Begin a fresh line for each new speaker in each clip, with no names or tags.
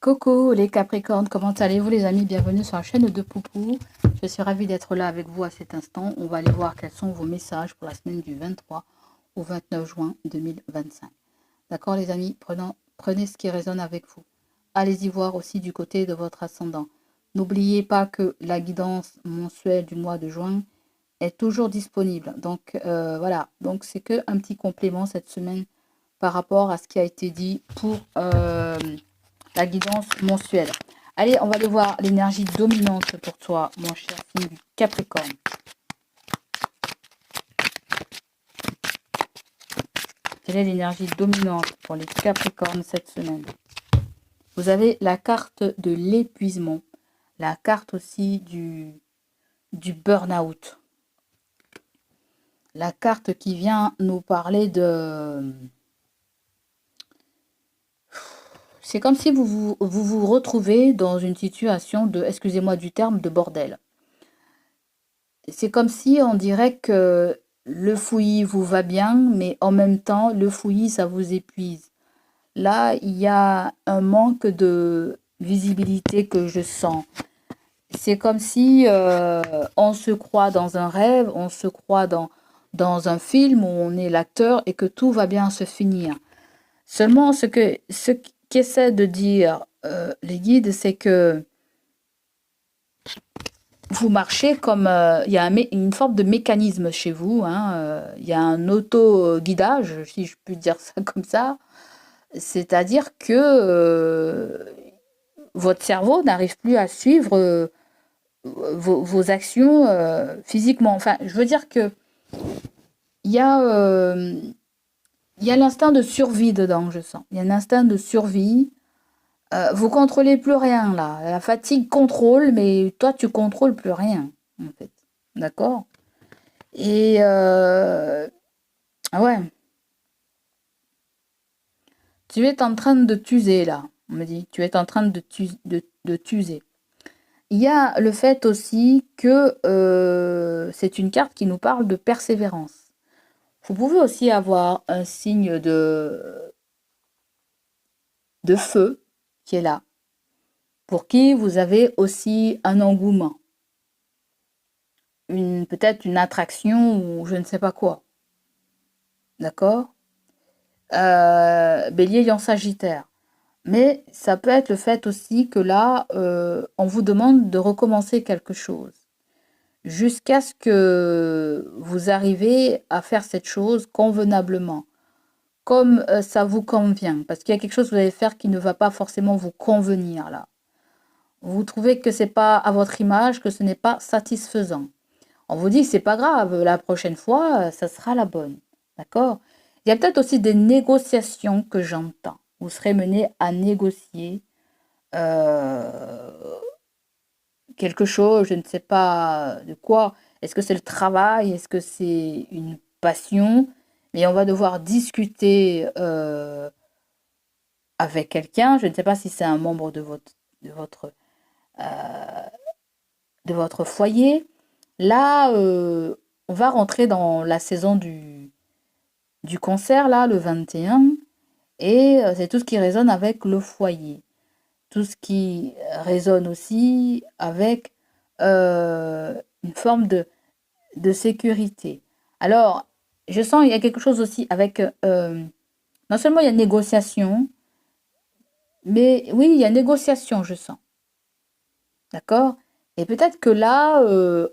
Coucou les Capricornes, comment allez-vous les amis? Bienvenue sur la chaîne de Poupou. Je suis ravie d'être là avec vous à cet instant. On va aller voir quels sont vos messages pour la semaine du 23 au 29 juin 2025. D'accord les amis? Prenez ce qui résonne avec vous. Allez-y voir aussi du côté de votre ascendant. N'oubliez pas que la guidance mensuelle du mois de juin est toujours disponible. Donc voilà, donc c'est que un petit complément cette semaine par rapport à ce qui a été dit pour la guidance mensuelle. Allez, on va aller voir l'énergie dominante pour toi, mon cher signe du Capricorne. Quelle est l'énergie dominante pour les Capricornes cette semaine? Vous avez la carte de l'épuisement, la carte aussi du burn-out. La carte qui vient nous parler de... C'est comme si vous retrouvez dans une situation de, excusez-moi du terme, de bordel. C'est comme si on dirait que le fouillis vous va bien, mais en même temps, le fouillis, ça vous épuise. Là, il y a un manque de visibilité que je sens. C'est comme si on se croit dans un rêve, on se croit dans un film où on est l'acteur et que tout va bien se finir. Seulement, ce qu'essaient de dire les guides, c'est que vous marchez comme... il y a une forme de mécanisme chez vous. Il y a un auto-guidage, si je puis dire ça comme ça. C'est-à-dire que votre cerveau n'arrive plus à suivre vos actions physiquement. Enfin, je veux dire que il y a l'instinct de survie dedans, je sens. Il y a un instinct de survie. Vous contrôlez plus rien là. La fatigue contrôle, mais toi tu contrôles plus rien en fait. D'accord? Et ouais, tu es en train de t'user là. On me dit, tu es en train de t'user. Il y a le fait aussi que c'est une carte qui nous parle de persévérance. Vous pouvez aussi avoir un signe de feu qui est là, pour qui vous avez aussi un engouement, peut-être une attraction ou je ne sais pas quoi. D'accord? Bélier, lion, sagittaire. Mais ça peut être le fait aussi que là, on vous demande de recommencer quelque chose. Jusqu'à ce que vous arrivez à faire cette chose convenablement, comme ça vous convient. Parce qu'il y a quelque chose que vous allez faire qui ne va pas forcément vous convenir là. Vous trouvez que c'est pas à votre image, que ce n'est pas satisfaisant. On vous dit que c'est pas grave, la prochaine fois, ça sera la bonne. D'accord? Il y a peut-être aussi des négociations que j'entends. Vous serez mené à négocier quelque chose, je ne sais pas de quoi. Est-ce que c'est le travail? Est-ce que c'est une passion? Mais on va devoir discuter avec quelqu'un. Je ne sais pas si c'est un membre euh, de votre foyer. Là, on va rentrer dans la saison du concert, là, le 21. Et c'est tout ce qui résonne avec le foyer. Tout ce qui résonne aussi avec une forme de sécurité. Alors, je sens il y a quelque chose aussi avec... non seulement il y a négociation, mais oui, il y a négociation, je sens. D'accord? Et peut-être que là,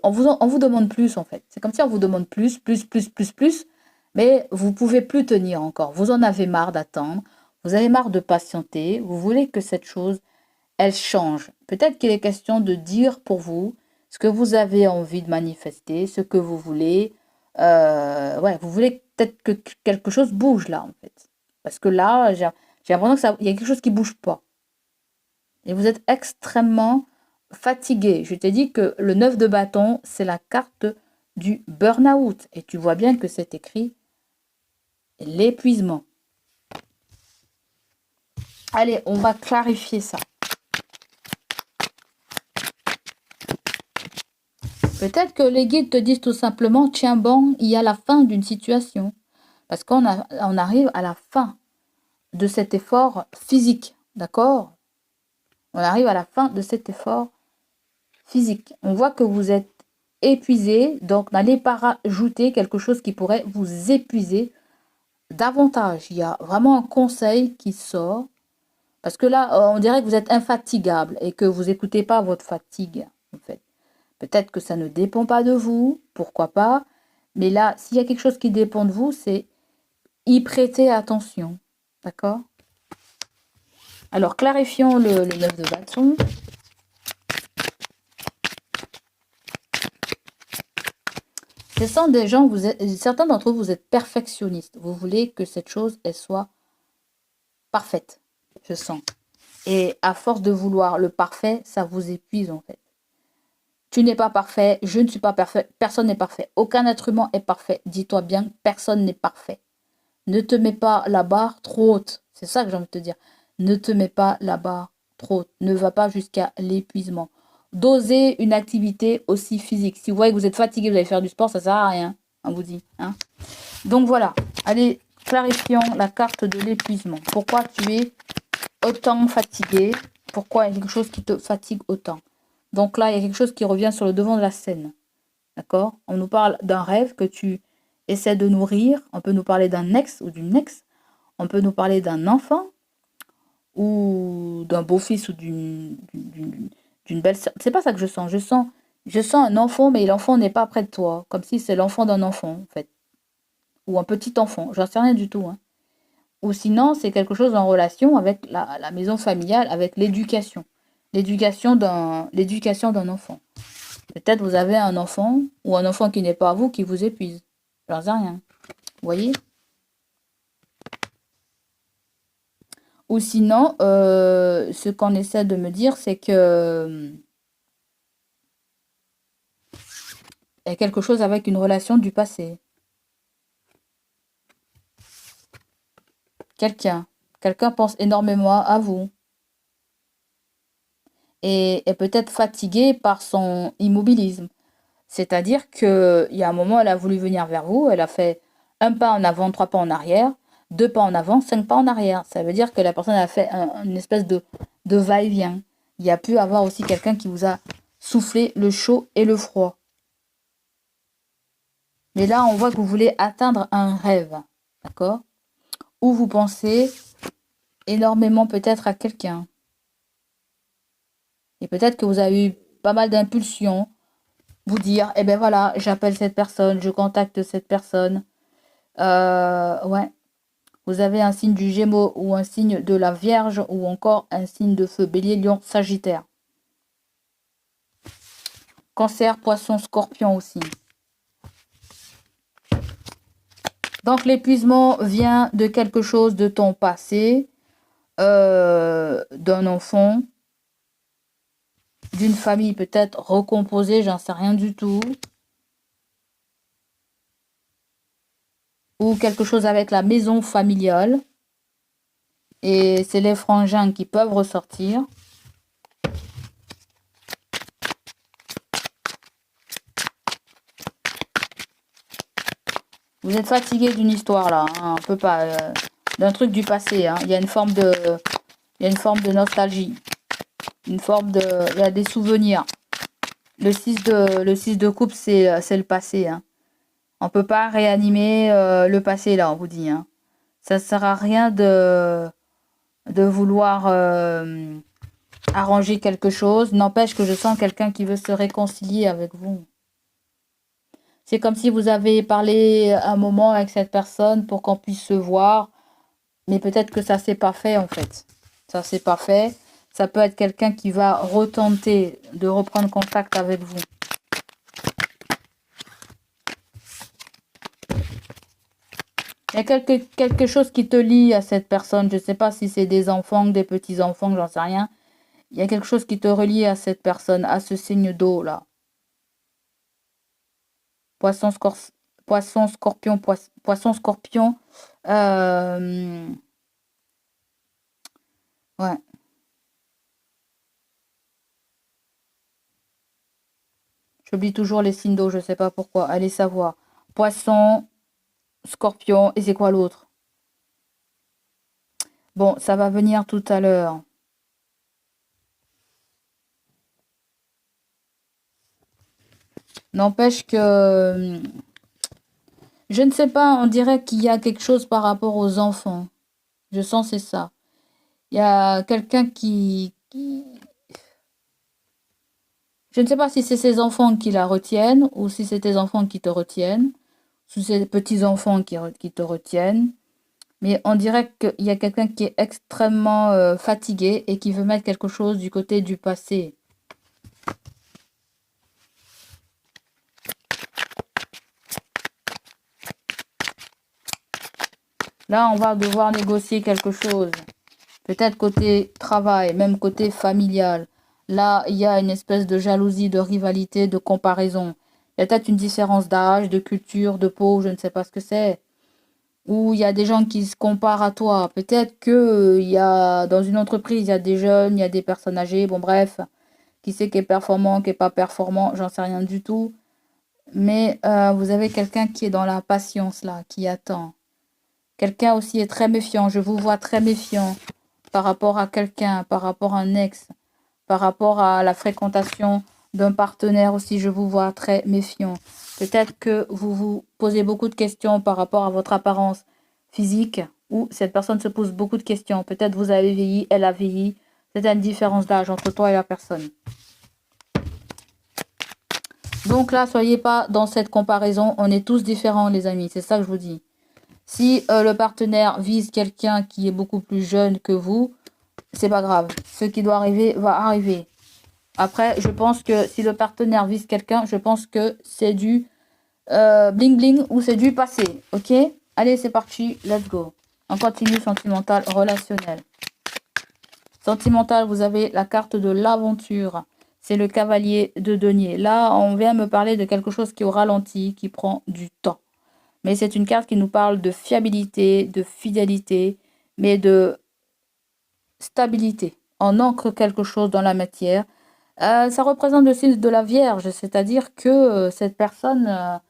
on vous demande plus, en fait. C'est comme si on vous demande plus, mais vous pouvez plus tenir encore. Vous en avez marre d'attendre, vous avez marre de patienter, vous voulez que cette chose, elle change. Peut-être qu'il est question de dire pour vous ce que vous avez envie de manifester, ce que vous voulez. Ouais, vous voulez peut-être que quelque chose bouge là, en fait. Parce que là, j'ai l'impression qu'il y a quelque chose qui bouge pas. Et vous êtes extrêmement fatigué. Je t'ai dit que le 9 de bâton, c'est la carte du burn-out. Et tu vois bien que c'est écrit l'épuisement. Allez, on va clarifier ça. Peut-être que les guides te disent tout simplement, tiens bon, il y a la fin d'une situation. Parce qu'on arrive à la fin de cet effort physique, d'accord? On arrive à la fin de cet effort physique. On voit que vous êtes épuisé, donc n'allez pas rajouter quelque chose qui pourrait vous épuiser davantage. Il y a vraiment un conseil qui sort. Parce que là, on dirait que vous êtes infatigable et que vous n'écoutez pas votre fatigue, en fait. Peut-être que ça ne dépend pas de vous, pourquoi pas. Mais là, s'il y a quelque chose qui dépend de vous, c'est y prêter attention. D'accord? Alors, clarifions le 9 de bâton. Ce sont des gens, certains d'entre vous, vous êtes perfectionnistes. Vous voulez que cette chose, elle soit parfaite, je sens. Et à force de vouloir le parfait, ça vous épuise en fait. Tu n'es pas parfait, je ne suis pas parfait, personne n'est parfait. Aucun être humain est parfait. Dis-toi bien, personne n'est parfait. Ne te mets pas la barre trop haute. C'est ça que j'ai envie de te dire. Ne te mets pas la barre trop haute. Ne va pas jusqu'à l'épuisement. Dosez une activité aussi physique. Si vous voyez que vous êtes fatigué, vous allez faire du sport, ça ne sert à rien. On vous dit. Hein. Donc voilà. Allez, clarifions la carte de l'épuisement. Pourquoi tu es autant fatigué? Pourquoi il y a quelque chose qui te fatigue autant? Donc là, il y a quelque chose qui revient sur le devant de la scène. D'accord? On nous parle d'un rêve que tu essaies de nourrir. On peut nous parler d'un ex ou d'une ex. On peut nous parler d'un enfant ou d'un beau-fils ou d'une belle sœur. C'est pas ça que je sens. Je sens un enfant, mais l'enfant n'est pas près de toi. Comme si c'est l'enfant d'un enfant, en fait. Ou un petit enfant. J'en sais rien du tout. Hein. Ou sinon, c'est quelque chose en relation avec la maison familiale, avec l'éducation. L'éducation d'un enfant. Peut-être vous avez un enfant ou un enfant qui n'est pas à vous qui vous épuise. J'en sais rien. Vous voyez? Ou sinon, ce qu'on essaie de me dire, c'est que il y a quelque chose avec une relation du passé. Quelqu'un pense énormément à vous. Et est peut-être fatigué par son immobilisme. C'est-à-dire qu'il y a un moment, elle a voulu venir vers vous, elle a fait un pas en avant, 3 pas en arrière, 2 pas en avant, 5 pas en arrière. Ça veut dire que la personne a fait une espèce de va-et-vient. Il y a pu avoir aussi quelqu'un qui vous a soufflé le chaud et le froid. Mais là, on voit que vous voulez atteindre un rêve, d'accord? Ou vous pensez énormément peut-être à quelqu'un. Et peut-être que vous avez eu pas mal d'impulsions. Vous dire, eh ben voilà, j'appelle cette personne, je contacte cette personne. Ouais. Vous avez un signe du Gémeaux ou un signe de la Vierge ou encore un signe de feu, Bélier, Lion, Sagittaire. Cancer, Poisson, Scorpion aussi. Donc l'épuisement vient de quelque chose de ton passé, d'un enfant, d'une famille peut-être recomposée, j'en sais rien du tout. Ou quelque chose avec la maison familiale. Et c'est les frangins qui peuvent ressortir. Vous êtes fatigué d'une histoire là, hein, un peu pas d'un truc du passé. Hein. Il y a une forme de nostalgie, il y a des souvenirs. Le 6 de coupe, c'est le passé. Hein. On peut pas réanimer le passé là, on vous dit. Hein. Ça sert à rien de vouloir arranger quelque chose. N'empêche que je sens quelqu'un qui veut se réconcilier avec vous. C'est comme si vous avez parlé un moment avec cette personne pour qu'on puisse se voir, mais peut-être que ça s'est pas fait en fait. Ça s'est pas fait. Ça peut être quelqu'un qui va retenter de reprendre contact avec vous. Il y a quelque chose qui te lie à cette personne. Je ne sais pas si c'est des enfants, des petits-enfants, j'en sais rien. Il y a quelque chose qui te relie à cette personne, à ce signe d'eau là. Poisson, poisson, scorpion, poisson, scorpion. Ouais. J'oublie toujours les signes d'eau, je ne sais pas pourquoi. Allez savoir. Poisson, scorpion, et c'est quoi l'autre? Bon, ça va venir tout à l'heure. N'empêche que, je ne sais pas, on dirait qu'il y a quelque chose par rapport aux enfants. Je sens c'est ça. Il y a quelqu'un je ne sais pas si c'est ses enfants qui la retiennent ou si c'est tes enfants qui te retiennent, ou c'est tes petits-enfants qui te retiennent. Mais on dirait qu'il y a quelqu'un qui est extrêmement fatigué et qui veut mettre quelque chose du côté du passé. Là, on va devoir négocier quelque chose. Peut-être côté travail, même côté familial. Là, il y a une espèce de jalousie, de rivalité, de comparaison. Il y a peut-être une différence d'âge, de culture, de peau, je ne sais pas ce que c'est. Ou il y a des gens qui se comparent à toi. Peut-être que il y a dans une entreprise, il y a des jeunes, il y a des personnes âgées. Bon, bref, qui c'est qui est performant, qui est pas performant, j'en sais rien du tout. Mais vous avez quelqu'un qui est dans la patience là, qui attend. Quelqu'un aussi est très méfiant. Je vous vois très méfiant par rapport à quelqu'un, par rapport à un ex, par rapport à la fréquentation d'un partenaire aussi. Je vous vois très méfiant. Peut-être que vous vous posez beaucoup de questions par rapport à votre apparence physique ou cette personne se pose beaucoup de questions. Peut-être vous avez vieilli, elle a vieilli. C'est une différence d'âge entre toi et la personne. Donc là, soyez pas dans cette comparaison. On est tous différents, les amis. C'est ça que je vous dis. Si le partenaire vise quelqu'un qui est beaucoup plus jeune que vous, c'est pas grave. Ce qui doit arriver va arriver. Après, je pense que si le partenaire vise quelqu'un, je pense que c'est du bling bling ou c'est du passé. Ok? Allez, c'est parti. Let's go. On continue sentimental, relationnel. Sentimental, vous avez la carte de l'aventure. C'est le cavalier de denier. Là, on vient me parler de quelque chose qui est au ralenti, qui prend du temps. Mais c'est une carte qui nous parle de fiabilité, de fidélité, mais de stabilité. On ancre quelque chose dans la matière. Ça représente le signe de la Vierge, c'est-à-dire que cette personne,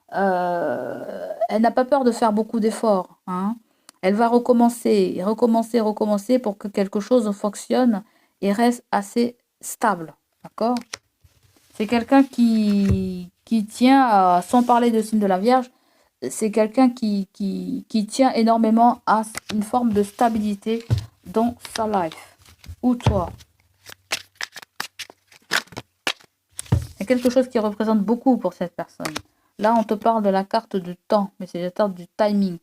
elle n'a pas peur de faire beaucoup d'efforts, hein. Elle va recommencer, recommencer, recommencer pour que quelque chose fonctionne et reste assez stable. D'accord? C'est quelqu'un qui tient, sans parler de signe de la Vierge, c'est quelqu'un qui tient énormément à une forme de stabilité dans sa life. Ou toi. C'est quelque chose qui représente beaucoup pour cette personne. Là, on te parle de la carte du temps, mais c'est la carte du timing.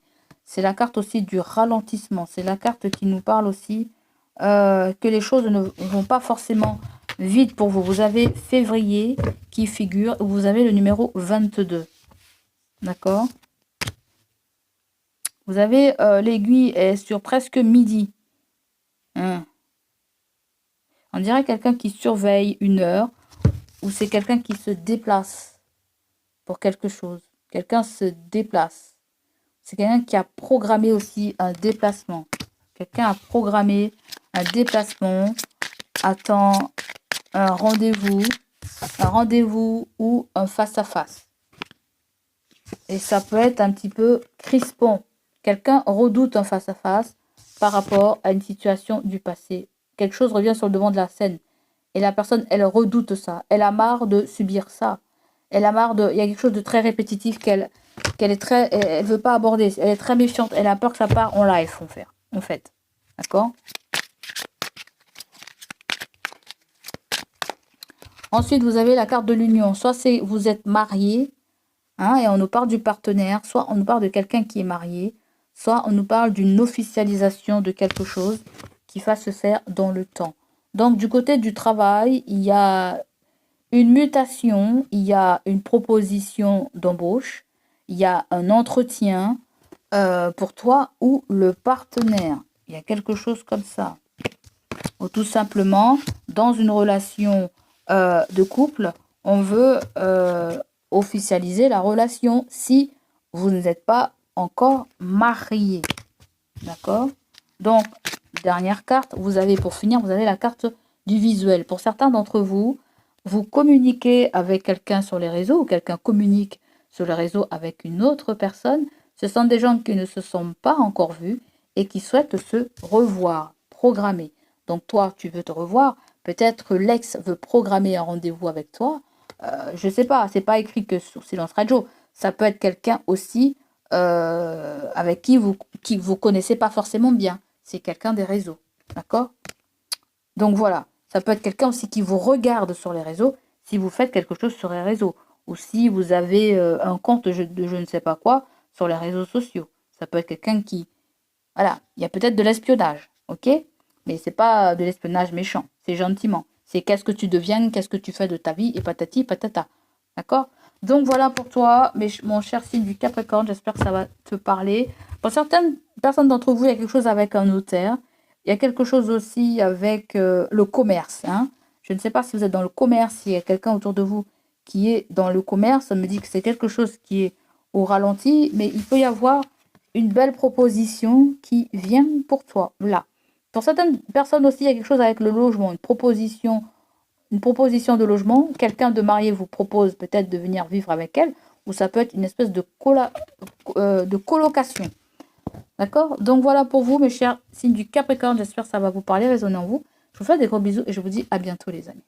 C'est la carte aussi du ralentissement. C'est la carte qui nous parle aussi que les choses ne vont pas forcément vite pour vous. Vous avez février qui figure, vous avez le numéro 22. D'accord? Vous avez l'aiguille est sur presque midi. Hein. On dirait quelqu'un qui surveille une heure ou c'est quelqu'un qui se déplace pour quelque chose. Quelqu'un se déplace. C'est quelqu'un qui a programmé aussi un déplacement. Quelqu'un a programmé un déplacement, attend un rendez-vous ou un face-à-face. Et ça peut être un petit peu crispant. Quelqu'un redoute un face-à-face par rapport à une situation du passé. Quelque chose revient sur le devant de la scène. Et la personne, elle redoute ça. Elle a marre de subir ça. Elle a marre de... Il y a quelque chose de très répétitif qu'elle est très... Elle veut pas aborder. Elle est très méfiante. Elle a peur que ça parte en live, en fait. D'accord? Ensuite, vous avez la carte de l'union. Soit c'est vous êtes marié, hein, et on nous parle du partenaire. Soit on nous parle de quelqu'un qui est marié. Soit on nous parle d'une officialisation de quelque chose qui va se faire dans le temps. Donc, du côté du travail, il y a une mutation, il y a une proposition d'embauche, il y a un entretien pour toi ou le partenaire. Il y a quelque chose comme ça. Ou tout simplement, dans une relation de couple, on veut officialiser la relation si vous n'êtes pas encore marié. D'accord? Donc, dernière carte, vous avez pour finir, vous avez la carte du visuel. Pour certains d'entre vous, vous communiquez avec quelqu'un sur les réseaux ou quelqu'un communique sur les réseaux avec une autre personne. Ce sont des gens qui ne se sont pas encore vus et qui souhaitent se revoir, programmer. Donc toi, tu veux te revoir. Peut-être l'ex veut programmer un rendez-vous avec toi. Je sais pas, c'est pas écrit que sur Silence Radio. Ça peut être quelqu'un aussi avec qui vous connaissez pas forcément bien. C'est quelqu'un des réseaux. D'accord? Donc voilà, ça peut être quelqu'un aussi qui vous regarde sur les réseaux si vous faites quelque chose sur les réseaux. Ou si vous avez un compte de je ne sais pas quoi sur les réseaux sociaux. Ça peut être quelqu'un qui... Voilà, il y a peut-être de l'espionnage, ok? Mais c'est pas de l'espionnage méchant, c'est gentiment. C'est qu'est-ce que tu deviens, qu'est-ce que tu fais de ta vie, et patati patata. D'accord? Donc voilà pour toi, mon cher signe du Capricorne, j'espère que ça va te parler. Pour certaines personnes d'entre vous, il y a quelque chose avec un notaire. Il y a quelque chose aussi avec le commerce. Hein. Je ne sais pas si vous êtes dans le commerce, s'il y a quelqu'un autour de vous qui est dans le commerce. Ça me dit que c'est quelque chose qui est au ralenti, mais il peut y avoir une belle proposition qui vient pour toi, là. Pour certaines personnes aussi, il y a quelque chose avec le logement, une proposition de logement. Quelqu'un de marié vous propose peut-être de venir vivre avec elle, ou ça peut être une espèce de colocation. D'accord? Donc voilà pour vous, mes chers signes du Capricorne. J'espère que ça va vous parler, résonner en vous. Je vous fais des gros bisous et je vous dis à bientôt, les amis.